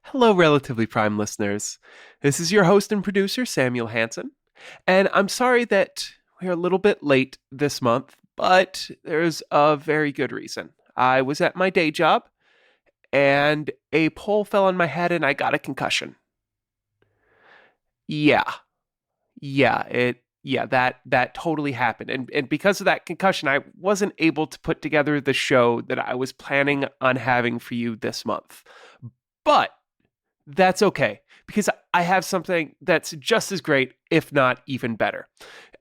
Hello, Relatively Prime listeners. This is your host and producer, Samuel Hansen, and I'm sorry that we're a little bit late this month, but there's a very good reason. I was at my day job, and a pole fell on my head, and I got a concussion. Yeah, that totally happened, and because of that concussion, I wasn't able to put together the show that I was planning on having for you this month. But that's okay, because I have something that's just as great, if not even better.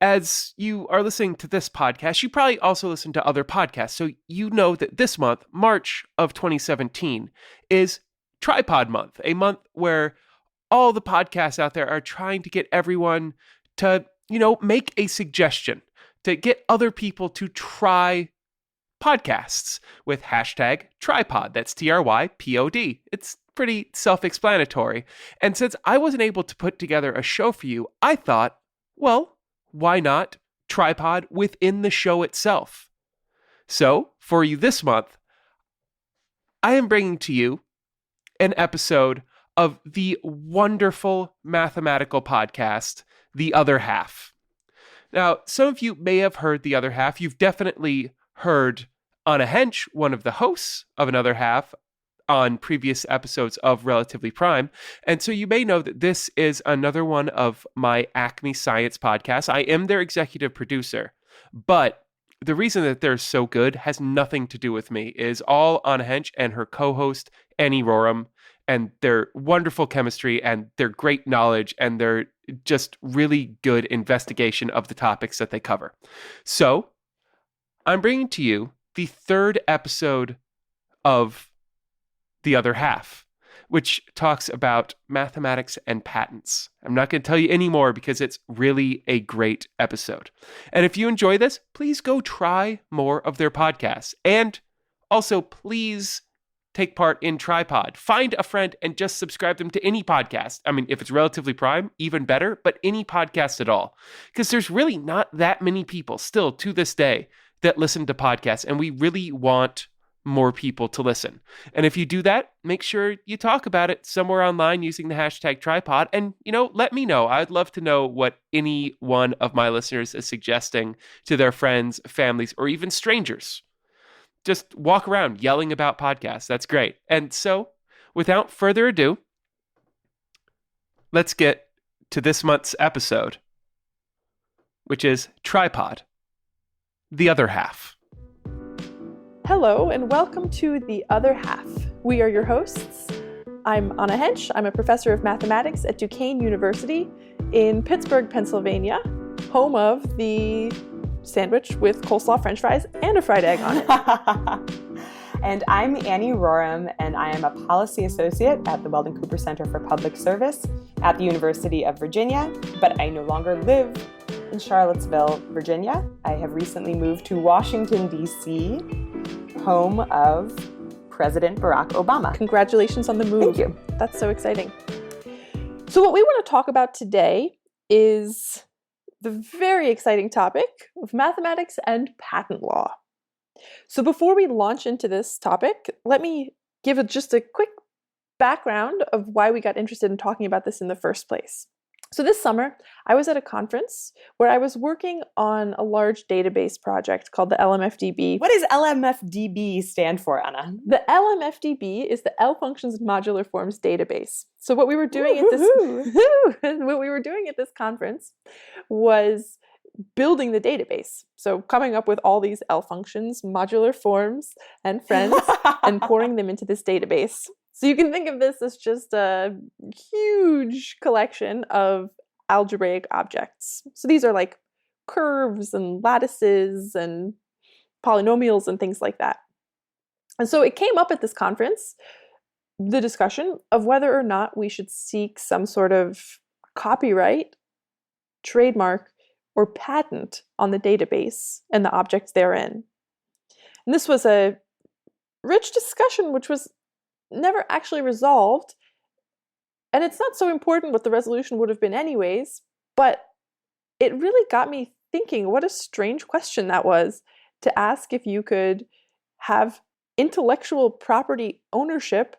As you are listening to this podcast, you probably also listen to other podcasts. So you know that this month, March of 2017, is Tripod Month, a month where all the podcasts out there are trying to get everyone to, make a suggestion, to get other people to try podcasts with hashtag tripod. That's TRYPOD. It's pretty self explanatory. And since I wasn't able to put together a show for you, I thought, well, why not tripod within the show itself? So, for you this month, I am bringing to you an episode of the wonderful mathematical podcast, The Other Half. Now, some of you may have heard The Other Half. You've definitely heard Anna Hench, one of the hosts of Another Half, on previous episodes of Relatively Prime. And so you may know that this is another one of my Acme Science podcasts. I am their executive producer, but the reason that they're so good has nothing to do with me. It is all Anna Hench and her co-host, Annie Roram, and their wonderful chemistry and their great knowledge and their just really good investigation of the topics that they cover. So I'm bringing to you the third episode of The Other Half, which talks about mathematics and patents. I'm not going to tell you any more because it's really a great episode. And if you enjoy this, please go try more of their podcasts. And also, please take part in Tripod. Find a friend and just subscribe them to any podcast. I mean, if it's Relatively Prime, even better, but any podcast at all. Because there's really not that many people still to this day that listen to podcasts, and we really want more people to listen. And if you do that, make sure you talk about it somewhere online using the hashtag tripod, and, let me know. I'd love to know what any one of my listeners is suggesting to their friends, families, or even strangers. Just walk around yelling about podcasts. That's great. And so, without further ado, let's get to this month's episode, which is Tripod, The Other Half. Hello, and welcome to The Other Half. We are your hosts. I'm Anna Hench. I'm a professor of mathematics at Duquesne University in Pittsburgh, Pennsylvania, home of the sandwich with coleslaw, french fries, and a fried egg on it. And I'm Annie Roram, and I am a policy associate at the Weldon Cooper Center for Public Service at the University of Virginia, but I no longer live in Charlottesville, Virginia. I have recently moved to Washington, D.C., home of President Barack Obama. Congratulations on the move. Thank you. That's so exciting. So what we want to talk about today is the very exciting topic of mathematics and patent law. So before we launch into this topic, let me give just a quick background of why we got interested in talking about this in the first place. So this summer, I was at a conference where I was working on a large database project called the LMFDB. What does LMFDB stand for, Anna? The LMFDB is the L Functions Modular Forms Database. So what we were doing at this conference was building the database. So coming up with all these L functions, modular forms, and friends, and pouring them into this database. So you can think of this as just a huge collection of algebraic objects. So these are like curves and lattices and polynomials and things like that. And so it came up at this conference, the discussion of whether or not we should seek some sort of copyright, trademark, or patent on the database and the objects therein. And this was a rich discussion which was never actually resolved. And it's not so important what the resolution would have been anyways, but it really got me thinking what a strange question that was to ask if you could have intellectual property ownership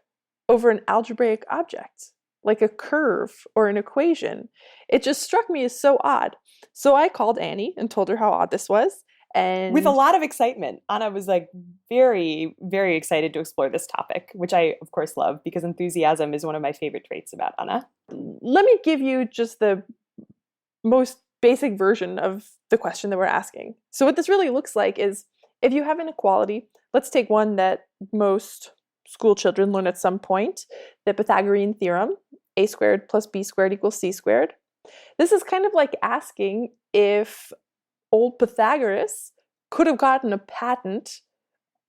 over an algebraic object, like a curve or an equation. It just struck me as so odd. So I called Annie and told her how odd this was. And with a lot of excitement. Anna was like very, very excited to explore this topic, which I, of course, love because enthusiasm is one of my favorite traits about Anna. Let me give you just the most basic version of the question that we're asking. So what this really looks like is if you have an inequality, let's take one that most school children learn at some point, the Pythagorean theorem, a squared plus b squared equals c squared. This is kind of like asking if old Pythagoras could have gotten a patent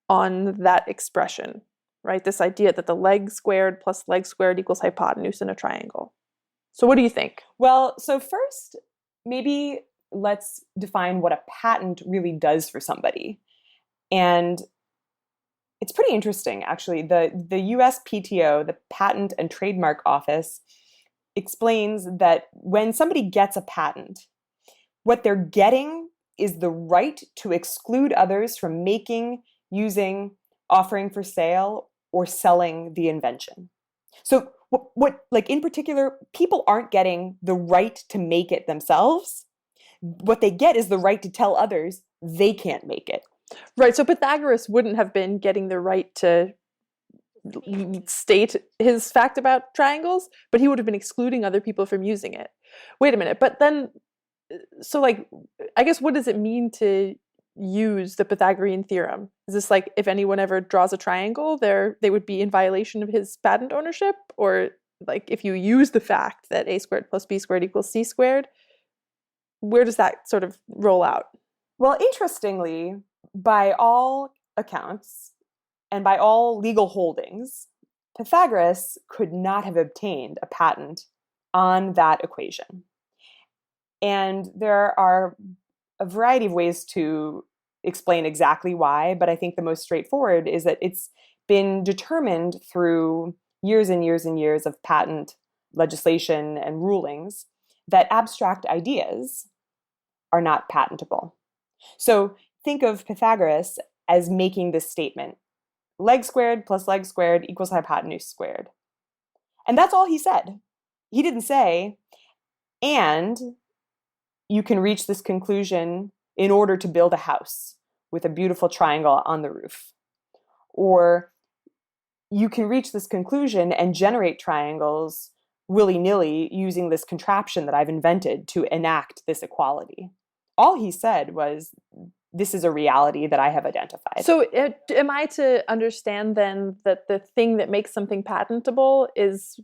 on that expression, right? This idea that the leg squared plus leg squared equals hypotenuse in a triangle. So what do you think? Well, so first, maybe let's define what a patent really does for somebody. And it's pretty interesting, actually. The USPTO, the Patent and Trademark Office, explains that when somebody gets a patent, what they're getting is the right to exclude others from making, using, offering for sale, or selling the invention. So what like in particular, people aren't getting the right to make it themselves. What they get is the right to tell others they can't make it. Right, so Pythagoras wouldn't have been getting the right to state his fact about triangles, but he would have been excluding other people from using it. Wait a minute, but then, so like, I guess what does it mean to use the Pythagorean theorem? Is this like if anyone ever draws a triangle, they would be in violation of his patent ownership? Or like if you use the fact that a squared plus b squared equals c squared, where does that sort of roll out? Well, interestingly, by all accounts and by all legal holdings, Pythagoras could not have obtained a patent on that equation. And there are a variety of ways to explain exactly why, but I think the most straightforward is that it's been determined through years and years and years of patent legislation and rulings that abstract ideas are not patentable. So think of Pythagoras as making this statement: leg squared plus leg squared equals hypotenuse squared. And that's all he said. He didn't say, and you can reach this conclusion in order to build a house with a beautiful triangle on the roof. Or you can reach this conclusion and generate triangles willy-nilly using this contraption that I've invented to enact this equality. All he said was, this is a reality that I have identified. So am I to understand then that the thing that makes something patentable is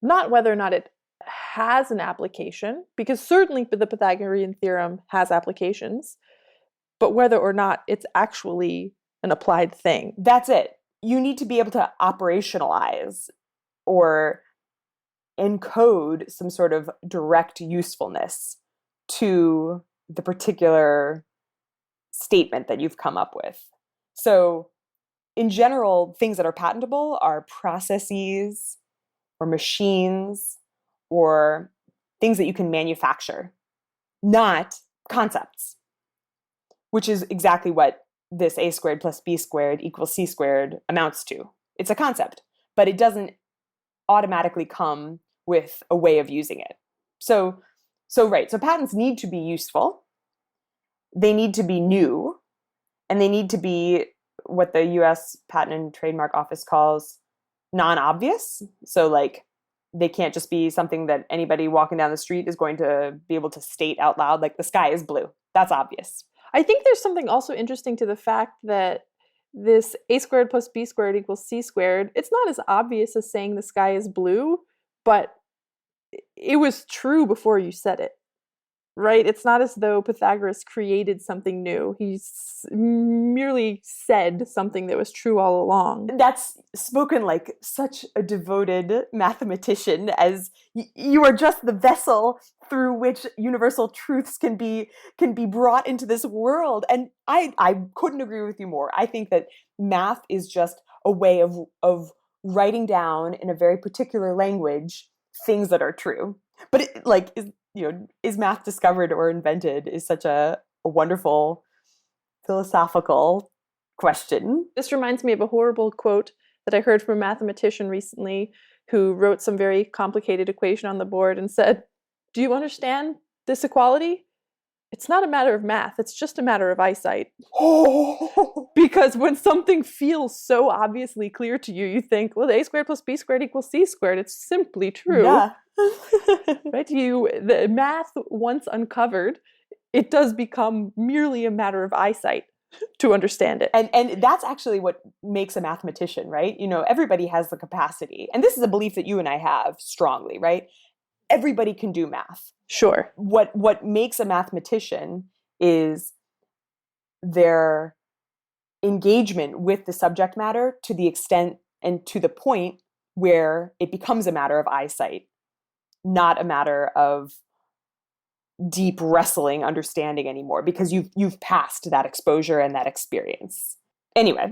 not whether or not it has an application, because certainly the Pythagorean theorem has applications, but whether or not it's actually an applied thing? That's it. You need to be able to operationalize or encode some sort of direct usefulness to the particular statement that you've come up with. So in general, things that are patentable are processes or machines or things that you can manufacture, not concepts, which is exactly what this a squared plus b squared equals c squared amounts to. It's a concept, but it doesn't automatically come with a way of using it. So patents need to be useful. They need to be new, and they need to be what the US Patent and Trademark Office calls non-obvious. So like, they can't just be something that anybody walking down the street is going to be able to state out loud, like the sky is blue. That's obvious. I think there's something also interesting to the fact that this a squared plus b squared equals c squared, it's not as obvious as saying the sky is blue, but it was true before you said it, right? It's not as though Pythagoras created something new. He merely said something that was true all along. That's spoken like such a devoted mathematician, as you are just the vessel through which universal truths can be brought into this world. And I couldn't agree with you more. I think that math is just a way of writing down in a very particular language things that are true. But it, like, is math discovered or invented is such a wonderful philosophical question. This reminds me of a horrible quote that I heard from a mathematician recently who wrote some very complicated equation on the board and said, "Do you understand this equality? It's not a matter of math, it's just a matter of eyesight." Because when something feels so obviously clear to you, you think, well, a squared plus b squared equals c squared. It's simply true. Yeah. Right? The math once uncovered, it does become merely a matter of eyesight to understand it. And that's actually what makes a mathematician, right? You know, everybody has the capacity. And this is a belief that you and I have strongly, right? Everybody can do math. Sure. What makes a mathematician is their engagement with the subject matter to the extent and to the point where it becomes a matter of eyesight, not a matter of deep wrestling understanding anymore, because you've passed that exposure and that experience. Anyway,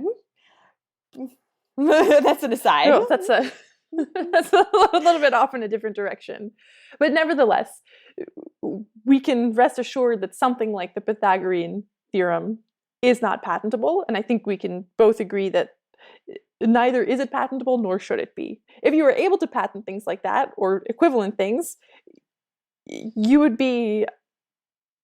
that's an aside. No, that's a little bit off in a different direction. But nevertheless, we can rest assured that something like the Pythagorean theorem is not patentable. And I think we can both agree that neither is it patentable nor should it be. If you were able to patent things like that or equivalent things, you would be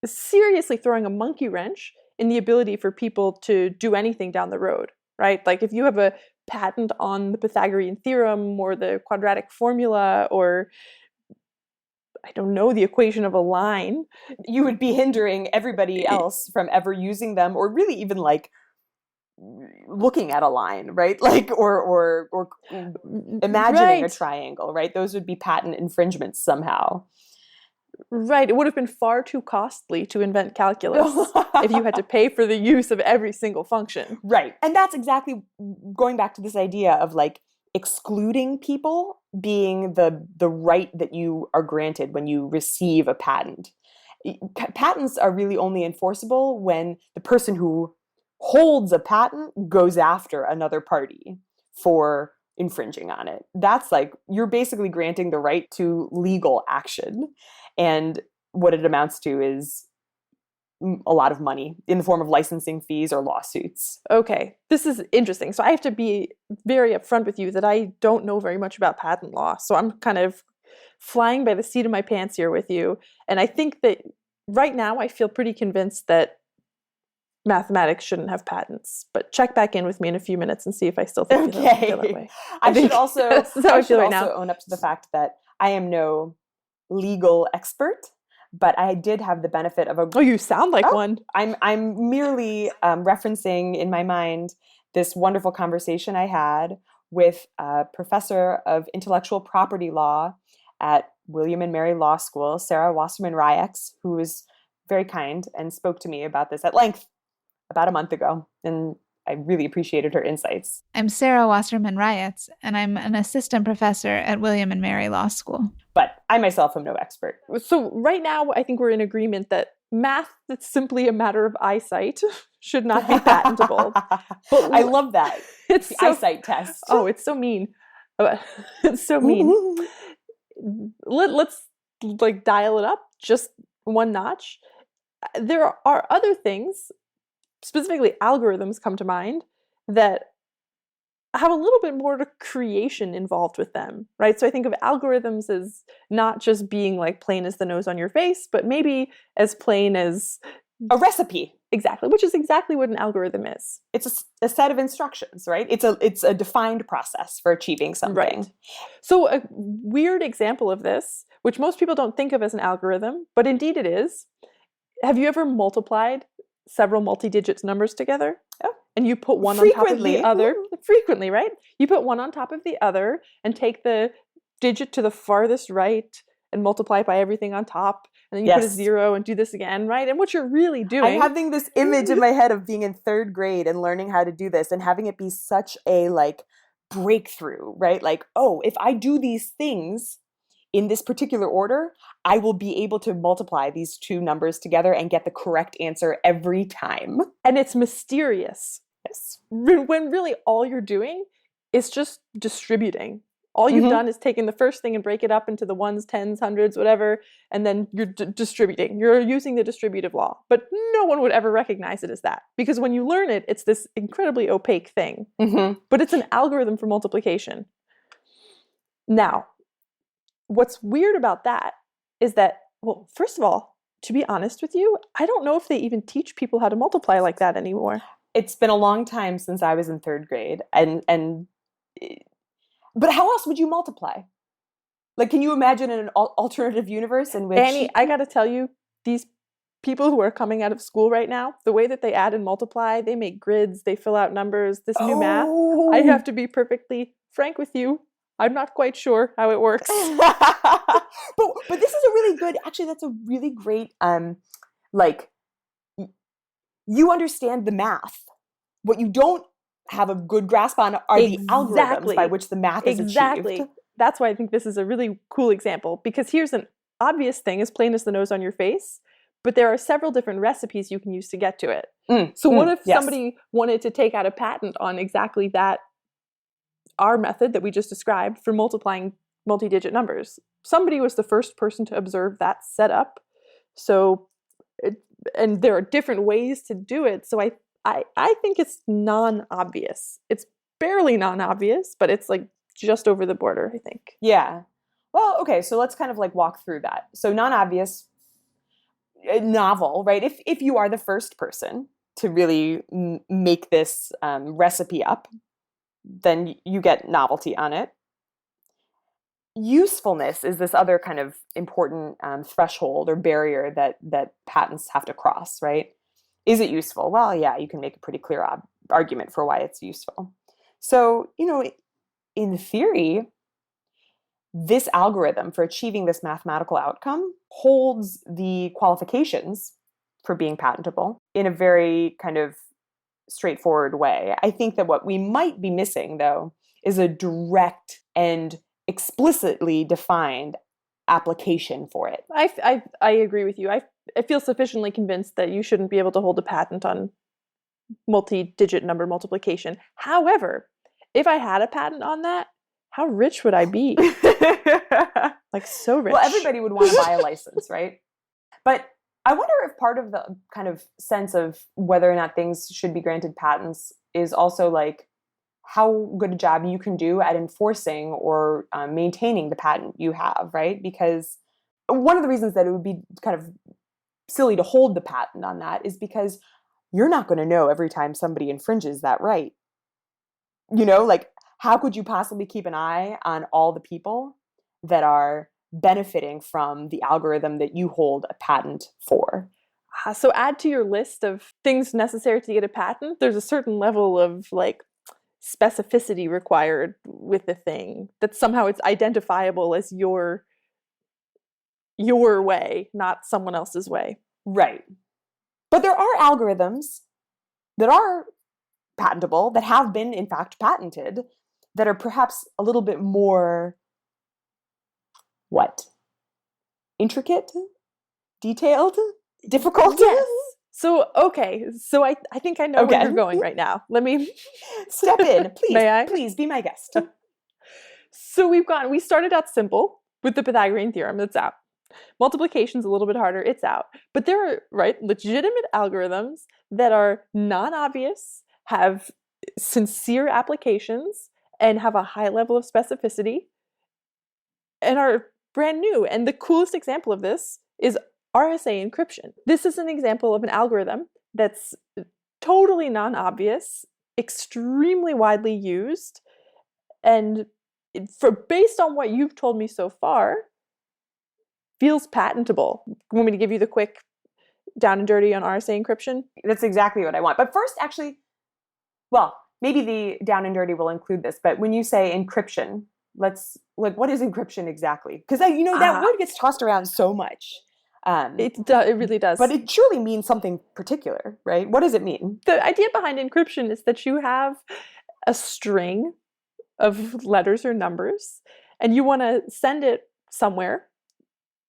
seriously throwing a monkey wrench in the ability for people to do anything down the road, right? Like if you have a patent on the Pythagorean theorem or the quadratic formula or, I don't know, the equation of a line, you would be hindering everybody else from ever using them, or really even like looking at a line, right? Like or imagining a triangle, right? Those would be patent infringements somehow. Right. It would have been far too costly to invent calculus if you had to pay for the use of every single function. Right. And that's exactly going back to this idea of like excluding people being the right that you are granted when you receive a patent. Patents are really only enforceable when the person who holds a patent goes after another party for infringing on it. That's like, you're basically granting the right to legal action. And what it amounts to is a lot of money in the form of licensing fees or lawsuits. Okay, this is interesting. So I have to be very upfront with you that I don't know very much about patent law. So I'm kind of flying by the seat of my pants here with you. And I think that right now I feel pretty convinced that mathematics shouldn't have patents. But check back in with me in a few minutes and see if I still feel that way. I should also, now. own up to the fact that I am no legal expert, but I did have the benefit of a... Oh, you sound like one. I'm merely referencing in my mind this wonderful conversation I had with a professor of intellectual property law at William and Mary Law School, Sarah Wasserman-Riex, who was very kind and spoke to me about this at length about a month ago. And I really appreciated her insights. I'm Sarah Wasserman-Riex, and I'm an assistant professor at William and Mary Law School. But I myself am no expert. So right now, I think we're in agreement that math that's simply a matter of eyesight should not be patentable. But I love that. It's the so, eyesight test. Oh, it's so mean. It's so mean. Let's like dial it up just one notch. There are other things, specifically algorithms come to mind, that have a little bit more to creation involved with them, right? So I think of algorithms as not just being like plain as the nose on your face, but maybe as plain as a recipe. Exactly, which is exactly what an algorithm is. It's a set of instructions, right? It's a defined process for achieving something. Right. So a weird example of this, which most people don't think of as an algorithm, but indeed it is. Have you ever multiplied several multi-digit numbers together? Oh. And you put one on top of the other. Frequently, right? You put one on top of the other and take the digit to the farthest right and multiply it by everything on top. And then you put a 0 and do this again, right? And what you're really doing... I'm having this image in my head of being in 3rd grade and learning how to do this and having it be such a like breakthrough, right? Like, oh, if I do these things in this particular order, I will be able to multiply these two numbers together and get the correct answer every time. And it's mysterious. Yes. When really all you're doing is just distributing. All you've Mhm. done is taken the first thing and break it up into the ones, tens, hundreds, whatever, and then you're distributing. You're using the distributive law. But no one would ever recognize it as that. Because when you learn it, it's this incredibly opaque thing. Mhm. But it's an algorithm for multiplication. Now, what's weird about that is that, well, first of all, to be honest with you, I don't know if they even teach people how to multiply like that anymore. It's been a long time since I was in third grade, but how else would you multiply? Like, can you imagine an alternative universe in which Annie, I got to tell you, these people who are coming out of school right now, the way that they add and multiply, they make grids, they fill out numbers, this new math. I have to be perfectly frank with you. I'm not quite sure how it works. but this is a really good, actually, that's a really great, like, you understand the math. What you don't have a good grasp on are the algorithms by which the math is achieved. That's why I think this is a really cool example, because here's an obvious thing, as plain as the nose on your face, but there are several different recipes you can use to get to it. So what if somebody wanted to take out a patent on exactly that, our method that we just described for multiplying multi-digit numbers? Somebody was the first person to observe that setup. So, and there are different ways to do it. So I think it's non-obvious. It's barely non-obvious, but it's like just over the border, I think. Yeah. Well, okay, so let's kind of like walk through that. So non-obvious, novel, right? If you are the first person to really make this recipe up, then you get novelty on it. Usefulness is this other kind of important threshold or barrier that patents have to cross, right? Is it useful? Well, yeah, you can make a pretty clear argument for why it's useful. So, in theory, this algorithm for achieving this mathematical outcome holds the qualifications for being patentable in a very kind of straightforward way. I think that what we might be missing, though, is a direct and explicitly defined application for it. I agree with you. I feel sufficiently convinced that you shouldn't be able to hold a patent on multi-digit number multiplication. However, if I had a patent on that, how rich would I be? Like, so rich. Well, everybody would want to buy a license, right? But I wonder if part of the kind of sense of whether or not things should be granted patents is also like how good a job you can do at enforcing or maintaining the patent you have, right? Because one of the reasons that it would be kind of silly to hold the patent on that is because you're not going to know every time somebody infringes that right. Like, how could you possibly keep an eye on all the people that are benefiting from the algorithm that you hold a patent for? So add to your list of things necessary to get a patent, there's a certain level of like specificity required with the thing, that somehow it's identifiable as your way, not someone else's way. Right. But there are algorithms that are patentable, that have been in fact patented, that are perhaps a little bit more intricate, detailed, difficult. Yes. So, okay. So I think I know where you're going right now. Let me step in, please. May I? Please be my guest. So we started out simple with the Pythagorean theorem. That's out. Multiplication's a little bit harder. It's out. But there are, legitimate algorithms that are non-obvious, have sincere applications, and have a high level of specificity, and are brand new. And the coolest example of this is RSA encryption. This is an example of an algorithm that's totally non-obvious, extremely widely used, and based on what you've told me so far, feels patentable. Want me to give you the quick down and dirty on RSA encryption? That's exactly what I want. But first, actually, well, maybe the down and dirty will include this, but when you say encryption, what is encryption exactly? Because that word gets tossed around so much. It really does. But it surely means something particular, right? What does it mean? The idea behind encryption is that you have a string of letters or numbers, and you want to send it somewhere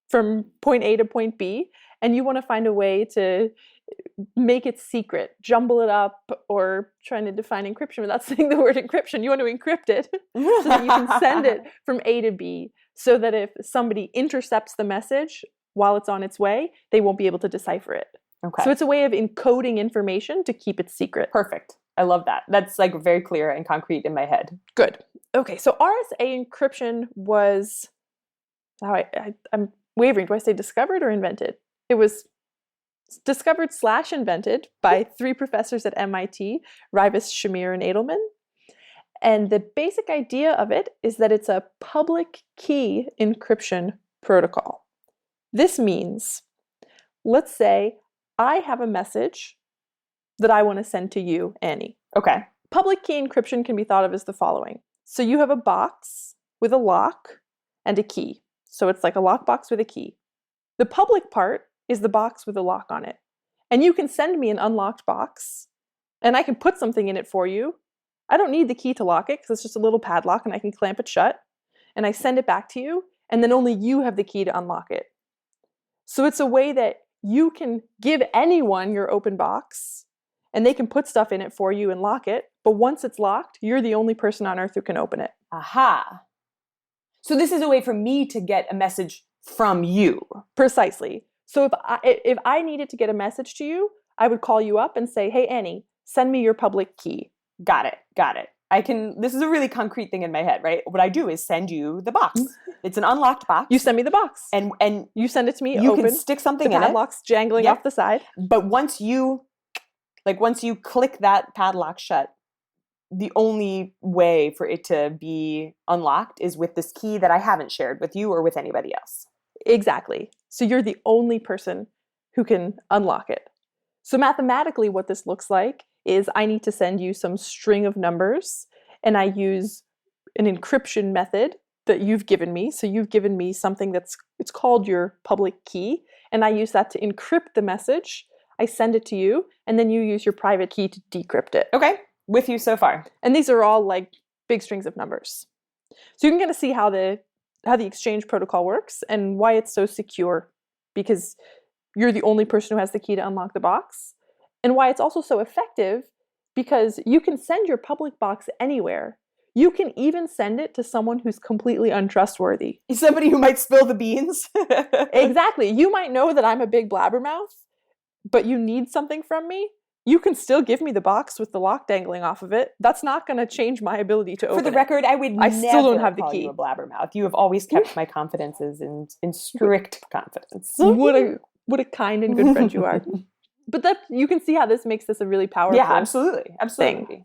from point A to point B, and you want to find a way to make it secret, jumble it up, or trying to define encryption without saying the word encryption. You want to encrypt it so that you can send it from A to B, so that if somebody intercepts the message while it's on its way, they won't be able to decipher it. Okay. So it's a way of encoding information to keep it secret. Perfect. I love that. That's like very clear and concrete in my head. Good. Okay, so RSA encryption was, I'm wavering. Do I say discovered or invented? It was discovered / invented by 3 professors at MIT, Rivas, Shamir, and Edelman. And the basic idea of it is that it's a public key encryption protocol. This means, let's say I have a message that I want to send to you, Annie. Okay. Public key encryption can be thought of as the following. So you have a box with a lock and a key. So it's like a lockbox with a key. The public part is the box with a lock on it. And you can send me an unlocked box, and I can put something in it for you. I don't need the key to lock it because it's just a little padlock and I can clamp it shut. And I send it back to you, and then only you have the key to unlock it. So it's a way that you can give anyone your open box, and they can put stuff in it for you and lock it. But once it's locked, you're the only person on earth who can open it. Aha. So this is a way for me to get a message from you. Precisely. So if I needed to get a message to you, I would call you up and say, hey, Annie, send me your public key. Got it. This is a really concrete thing in my head, right? What I do is send you the box. It's an unlocked box. You send me the box. And you send it to me, you open, can stick something the in it. padlock's jangling Yep. off the side. But once you click that padlock shut, the only way for it to be unlocked is with this key that I haven't shared with you or with anybody else. Exactly. So you're the only person who can unlock it. So mathematically, what this looks like is I need to send you some string of numbers, and I use an encryption method that you've given me. So you've given me something it's called your public key, and I use that to encrypt the message. I send it to you, and then you use your private key to decrypt it. Okay, with you so far. And these are all like big strings of numbers. So you can kind of see how the exchange protocol works and why it's so secure, because you're the only person who has the key to unlock the box, and why it's also so effective, because you can send your public box anywhere. You can even send it to someone who's completely untrustworthy. Somebody who might spill the beans. Exactly. You might know that I'm a big blabbermouth, but you need something from me. You can still give me the box with the lock dangling off of it. That's not going to change my ability to open it. For the record, I still don't have the call key. you a blabbermouth. You have always kept my confidences in strict confidence. What a kind and good friend you are. But you can see how this makes this a really powerful absolutely. thing.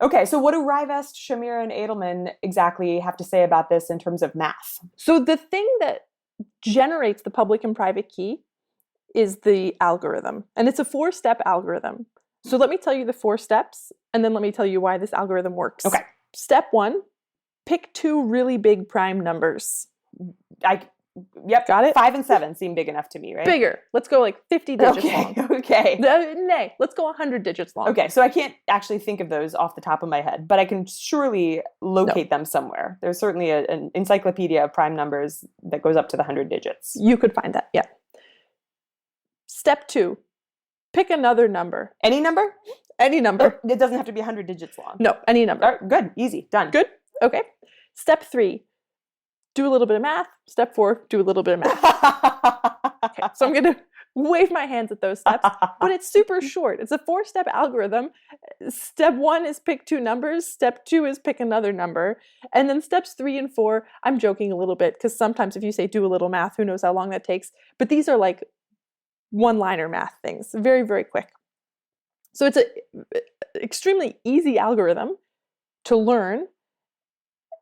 Okay, so what do Rivest, Shamir, and Edelman exactly have to say about this in terms of math? So the thing that generates the public and private key is the algorithm. And it's a 4-step algorithm. So let me tell you the 4 steps, and then let me tell you why this algorithm works. Okay. Step 1, pick 2 really big prime numbers. Yep. Got it? 5 and 7 seem big enough to me, right? Bigger. Let's go like 50 digits long. Okay. Nay, let's go 100 digits long. Okay, so I can't actually think of those off the top of my head, but I can surely locate them somewhere. There's certainly an encyclopedia of prime numbers that goes up to the 100 digits. You could find that, yeah. Step 2, pick another number. Any number? Any number. It doesn't have to be 100 digits long. No, any number. All right, good, easy, done. Good? Okay. Step 3, do a little bit of math. Step 4, do a little bit of math. Okay, so I'm going to wave my hands at those steps, but it's super short. It's a 4-step algorithm. Step 1 is pick 2 numbers. Step 2 is pick another number. And then steps 3 and 4, I'm joking a little bit, because sometimes if you say do a little math, who knows how long that takes. But these are like one-liner math things, very, very quick. So it's an extremely easy algorithm to learn,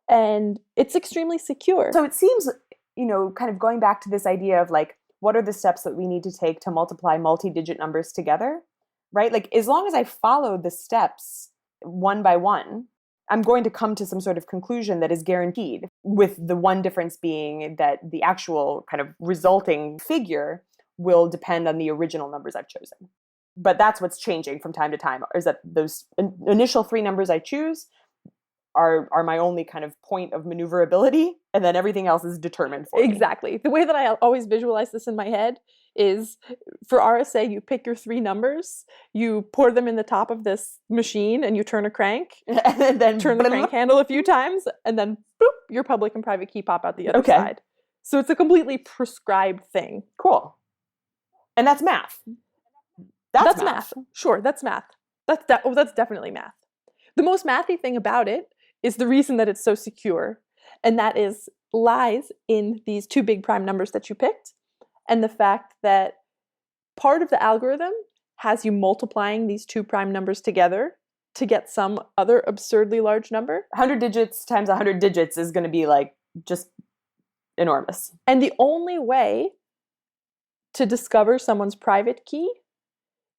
and it's extremely secure. So it seems, kind of going back to this idea of like, what are the steps that we need to take to multiply multi-digit numbers together, right? Like, as long as I follow the steps one by one, I'm going to come to some sort of conclusion that is guaranteed, with the one difference being that the actual kind of resulting figure will depend on the original numbers I've chosen. But that's what's changing from time to time, is that those initial 3 numbers I choose, are my only kind of point of maneuverability, and then everything else is determined for me. Exactly. The way that I always visualize this in my head is for RSA, you pick your 3 numbers, you pour them in the top of this machine, and you turn a crank, And then turn the crank handle a few times, and then boop, your public and private key pop out the other side. So it's a completely prescribed thing. Cool. And that's math. That's math. Sure, that's math. That's definitely math. The most mathy thing about it is the reason that it's so secure, and that lies in these 2 big prime numbers that you picked, and the fact that part of the algorithm has you multiplying these 2 prime numbers together to get some other absurdly large number. 100 digits times 100 digits is going to be like just enormous. And the only way to discover someone's private key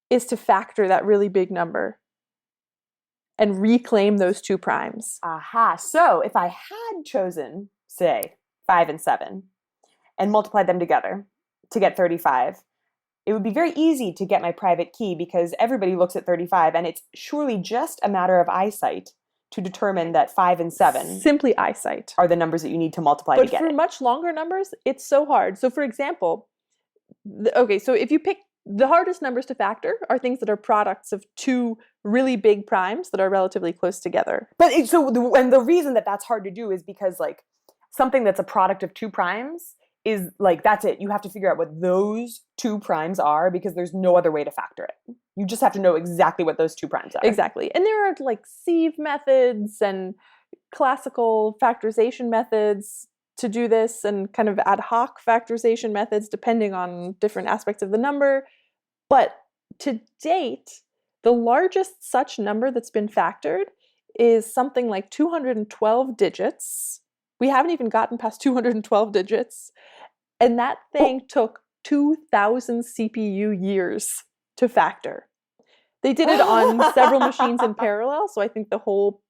is to factor that really big number and reclaim those 2 primes. Aha. So if I had chosen, say, 5 and 7 and multiplied them together to get 35, it would be very easy to get my private key because everybody looks at 35, and it's surely just a matter of eyesight to determine that 5 and 7 Simply eyesight are the numbers that you need to multiply but to get for it. much longer numbers, it's so hard. So for example, so if you pick the hardest numbers to factor are things that are products of 2 really big primes that are relatively close together. But the reason that that's hard to do is because like something that's a product of 2 primes is like, that's it. You have to figure out what those 2 primes are because there's no other way to factor it. You just have to know exactly what those 2 primes are. Exactly. And there are like sieve methods and classical factorization methods to do this, and kind of ad hoc factorization methods depending on different aspects of the number. But to date, the largest such number that's been factored is something like 212 digits. We haven't even gotten past 212 digits. And that thing took 2,000 CPU years to factor. They did it on several machines in parallel, so I think the whole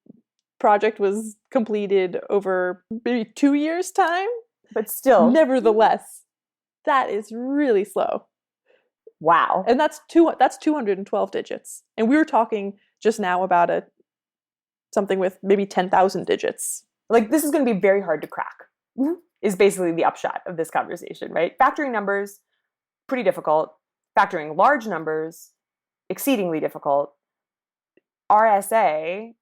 project was completed over maybe 2 years' time. But still. Nevertheless, that is really slow. Wow. And that's 212 digits. And we were talking just now about something with maybe 10,000 digits. Like, this is going to be very hard to crack, is basically the upshot of this conversation, right? Factoring numbers, pretty difficult. Factoring large numbers, exceedingly difficult. RSA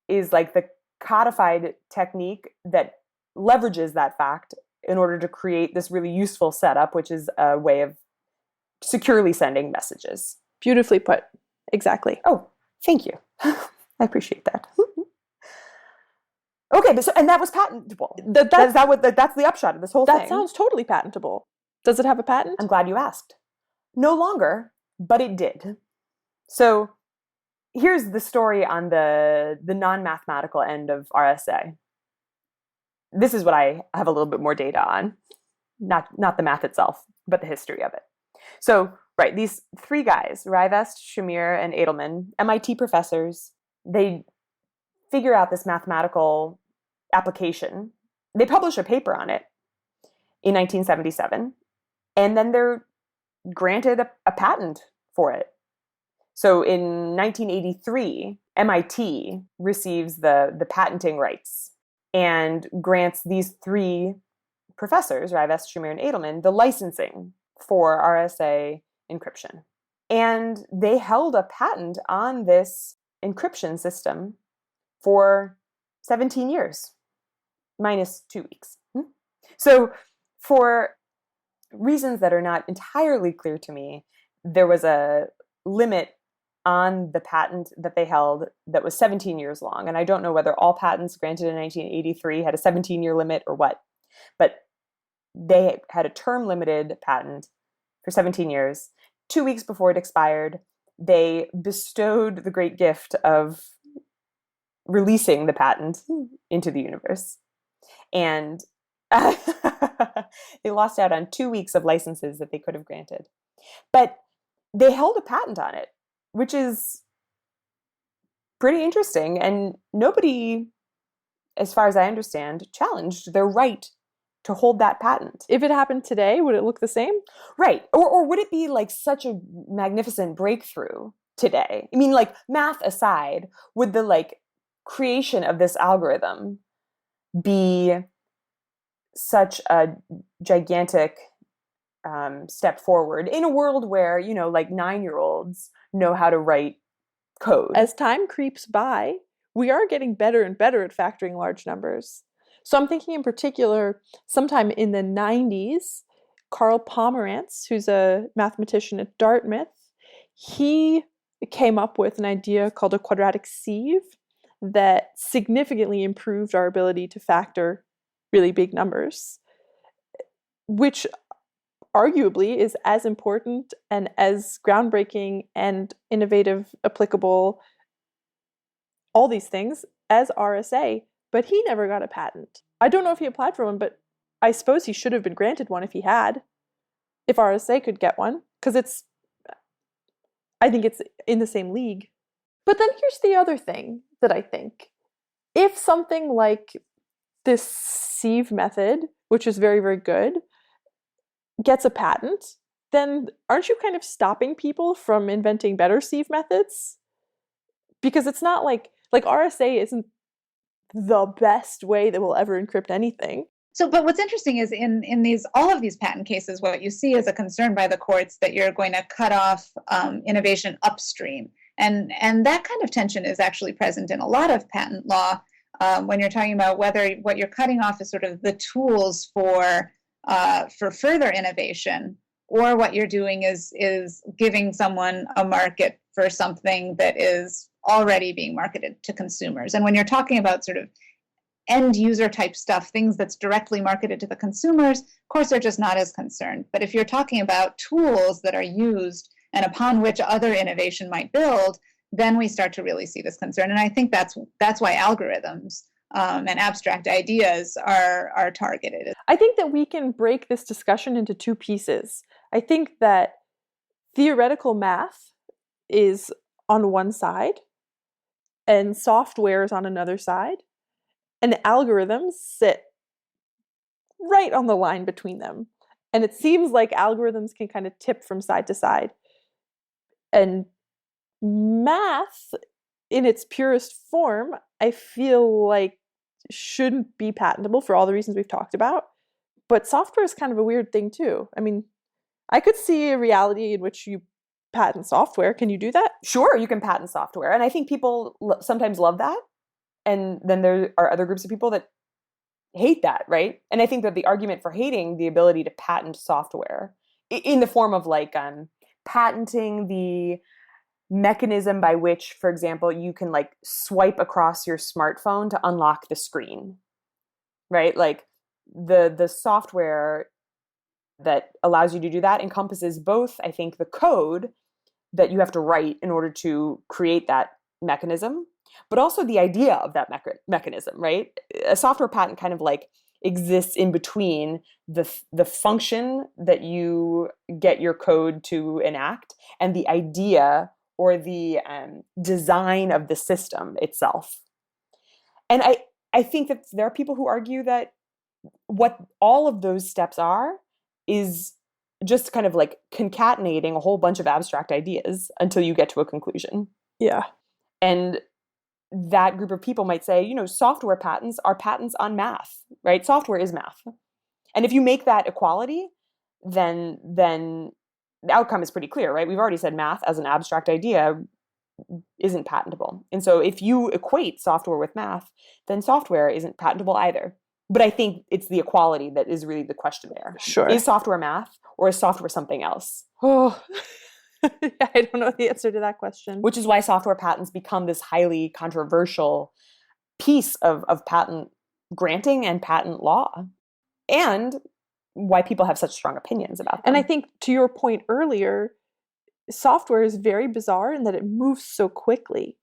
is like the codified technique that leverages that fact in order to create this really useful setup, which is a way of securely sending messages. Beautifully put. Exactly. Oh, thank you. I appreciate that. Okay, but and that was patentable. That's the upshot of this whole thing. That sounds totally patentable. Does it have a patent? I'm glad you asked. No longer, but it did. So here's the story on the non-mathematical end of RSA. This is what I have a little bit more data on. Not the math itself, but the history of it. So, right, these 3 guys, Rivest, Shamir, and Edelman, MIT professors, they figure out this mathematical application. They publish a paper on it in 1977, and then they're granted a patent for it. So in 1983, MIT receives the patenting rights and grants these 3 professors, Rivest, Shamir, and Edelman, the licensing for RSA encryption. And they held a patent on this encryption system for 17 years, minus 2 weeks. So for reasons that are not entirely clear to me, there was a limit on the patent that they held that was 17 years long. And I don't know whether all patents granted in 1983 had a 17-year limit or what, but they had a term-limited patent for 17 years. 2 weeks before it expired, they bestowed the great gift of releasing the patent into the universe. And they lost out on 2 weeks of licenses that they could have granted. But they held a patent on it, which is pretty interesting. And nobody, as far as I understand, challenged their right to hold that patent. If it happened today, would it look the same? Right. Or would it be like such a magnificent breakthrough today? I mean, like, math aside, would the like creation of this algorithm be such a gigantic step forward in a world where, like 9-year-olds know how to write code? As time creeps by, we are getting better and better at factoring large numbers. So I'm thinking in particular, sometime in the 90s, Karl Pomerantz, who's a mathematician at Dartmouth, he came up with an idea called a quadratic sieve that significantly improved our ability to factor really big numbers, which arguably is as important and as groundbreaking and innovative, applicable, all these things as RSA, but he never got a patent. I don't know if he applied for one, but I suppose he should have been granted one if he had, if RSA could get one, because I think it's in the same league. But then here's the other thing that I think. If something like this sieve method, which is very, very good, gets a patent, then aren't you kind of stopping people from inventing better sieve methods? Because it's not like RSA isn't the best way that we'll ever encrypt anything. So, but what's interesting is in all of these patent cases, what you see is a concern by the courts that you're going to cut off innovation upstream. And that kind of tension is actually present in a lot of patent law when you're talking about whether what you're cutting off is sort of the tools for further innovation, or what you're doing is giving someone a market for something that is already being marketed to consumers. And when you're talking about sort of end user type stuff, things that's directly marketed to the consumers, of course, they're just not as concerned. But if you're talking about tools that are used and upon which other innovation might build, then we start to really see this concern. And I think that's why algorithms and abstract ideas are targeted. I think that we can break this discussion into two pieces. I think that theoretical math is on one side and software is on another side, and algorithms sit right on the line between them. And it seems like algorithms can kind of tip from side to side. And math, in its purest form, I feel like shouldn't be patentable for all the reasons we've talked about. But software is kind of a weird thing too. I mean, I could see a reality in which you patent software. Can you do that? Sure, you can patent software. And I think people sometimes love that. And then there are other groups of people that hate that, right? And I think that the argument for hating the ability to patent software in the form of like patenting the mechanism by which, for example, you can like swipe across your smartphone to unlock the screen, right? Like the software that allows you to do that encompasses both, I think, the code that you have to write in order to create that mechanism, but also the idea of that mechanism, right? A software patent kind of like exists in between the function that you get your code to enact and the idea or the design of the system itself. And I think that there are people who argue that what all of those steps are is just kind of like concatenating a whole bunch of abstract ideas until you get to a conclusion. Yeah. And that group of people might say, software patents are patents on math, right? Software is math. And if you make that equality, then the outcome is pretty clear, right? We've already said math as an abstract idea isn't patentable. And so if you equate software with math, then software isn't patentable either. But I think it's the equality that is really the question there. Sure. Is software math or is software something else? Oh, I don't know the answer to that question. Which is why software patents become this highly controversial piece of patent granting and patent law, and why people have such strong opinions about them. And I think to your point earlier, software is very bizarre in that it moves so quickly.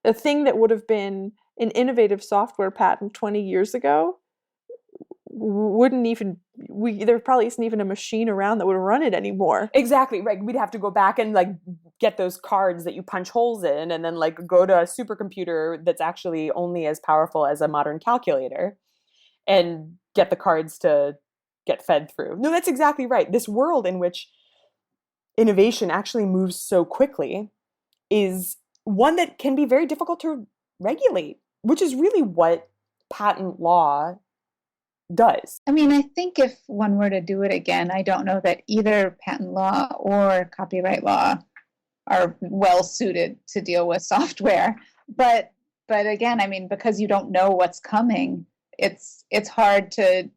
A thing that would have been an innovative software patent 20 years ago there probably isn't even a machine around that would run it anymore. Exactly, right. We'd have to go back and like get those cards that you punch holes in and then like go to a supercomputer that's actually only as powerful as a modern calculator and get the cards to get fed through. No, that's exactly right. This world in which innovation actually moves so quickly is one that can be very difficult to regulate, which is really what patent law does. I mean, I think if one were to do it again, I don't know that either patent law or copyright law are well suited to deal with software. But again, I mean, because you don't know what's coming, it's hard to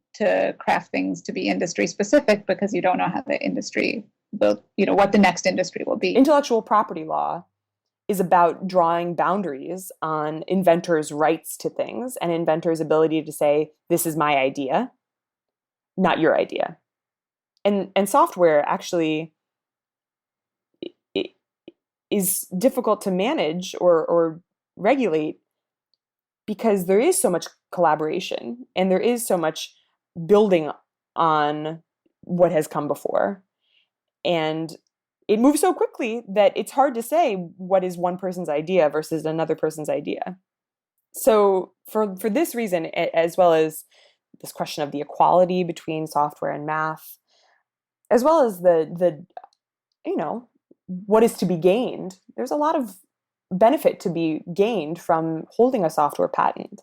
craft things to be industry specific because you don't know how the industry will, what the next industry will be. Intellectual property law is about drawing boundaries on inventors' rights to things and inventors' ability to say, this is my idea, not your idea. And software actually is difficult to manage or regulate because there is so much collaboration and there is so much building on what has come before. And it moves so quickly that it's hard to say what is one person's idea versus another person's idea. So for this reason, as well as this question of the equality between software and math, as well as the what is to be gained, there's a lot of benefit to be gained from holding a software patent.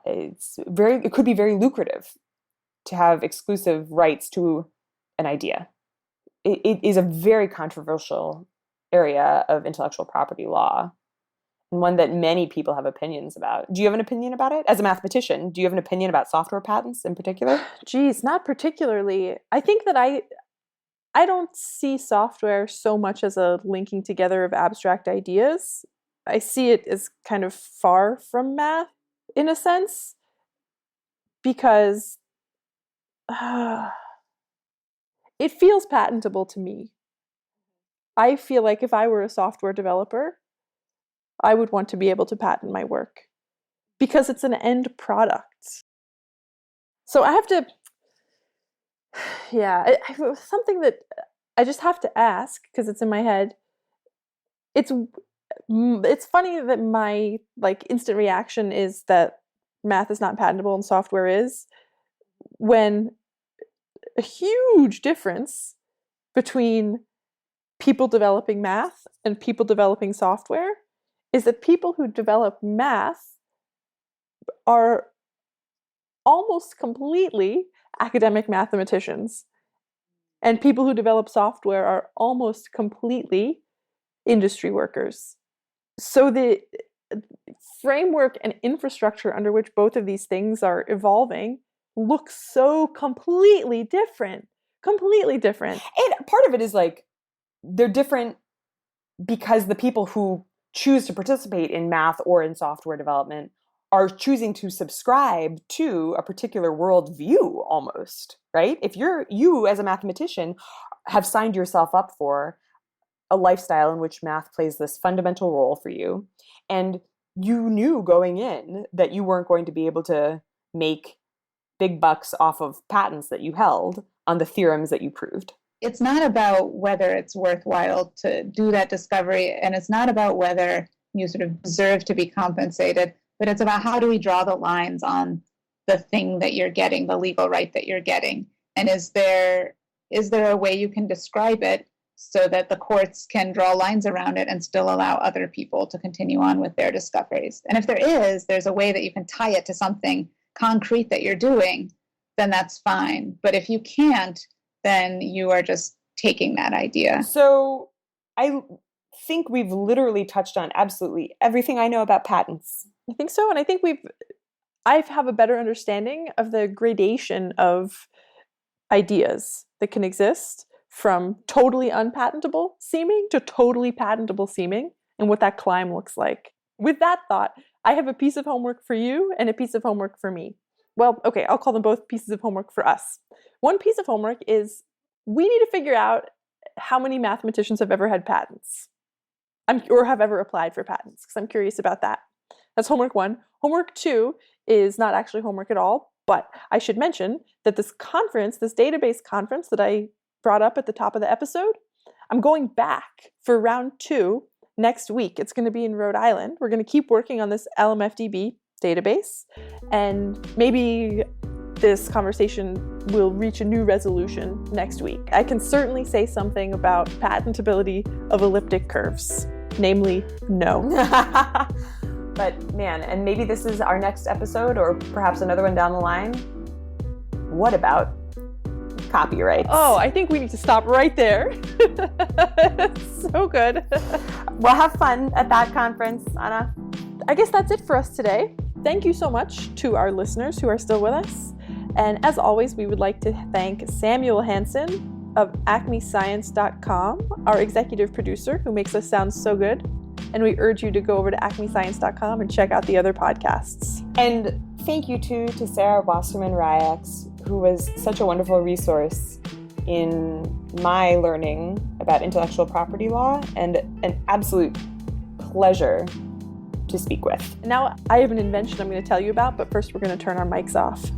It could be very lucrative to have exclusive rights to an idea. It is a very controversial area of intellectual property law, and one that many people have opinions about. Do you have an opinion about it? As a mathematician, do you have an opinion about software patents in particular? Geez, not particularly. I think that I don't see software so much as a linking together of abstract ideas. I see it as kind of far from math in a sense, because it feels patentable to me. I feel like if I were a software developer, I would want to be able to patent my work because it's an end product. So I have to, something that I just have to ask because it's in my head. It's funny that my instant reaction is that math is not patentable and software is, when a huge difference between people developing math and people developing software is that people who develop math are almost completely academic mathematicians, and people who develop software are almost completely industry workers. So the framework and infrastructure under which both of these things are evolving looks so completely different. And part of it is they're different because the people who choose to participate in math or in software development are choosing to subscribe to a particular worldview almost, right? If you as a mathematician have signed yourself up for a lifestyle in which math plays this fundamental role for you, and you knew going in that you weren't going to be able to make big bucks off of patents that you held on the theorems that you proved. It's not about whether it's worthwhile to do that discovery, and it's not about whether you sort of deserve to be compensated, but it's about how do we draw the lines on the thing that you're getting, the legal right that you're getting. And is there a way you can describe it so that the courts can draw lines around it and still allow other people to continue on with their discoveries? And if there's a way that you can tie it to something concrete that you're doing, then that's fine. But if you can't, then you are just taking that idea. So I think we've literally touched on absolutely everything I know about patents. I think so. And I think I have a better understanding of the gradation of ideas that can exist from totally unpatentable seeming to totally patentable seeming, and what that climb looks like. With that thought, I have a piece of homework for you and a piece of homework for me. Well, okay, I'll call them both pieces of homework for us. One piece of homework is we need to figure out how many mathematicians have ever had patents or have ever applied for patents, because I'm curious about that. That's homework 1. Homework 2 is not actually homework at all, but I should mention that this database conference that I brought up at the top of the episode, I'm going back for round 2 next week. It's going to be in Rhode Island. We're going to keep working on this LMFDB database, and maybe this conversation will reach a new resolution next week. I can certainly say something about patentability of elliptic curves, namely no. But man, and maybe this is our next episode or perhaps another one down the line. What about copyrights? Oh, I think we need to stop right there. So good. Well, have fun at that conference, Anna. I guess that's it for us today. Thank you so much to our listeners who are still with us. And as always, we would like to thank Samuel Hansen of acmescience.com, our executive producer who makes us sound so good. And we urge you to go over to acmescience.com and check out the other podcasts. And thank you too to Sarah Wasserman-Ryax, who was such a wonderful resource in my learning about intellectual property law and an absolute pleasure to speak with. Now I have an invention I'm going to tell you about, but first we're going to turn our mics off.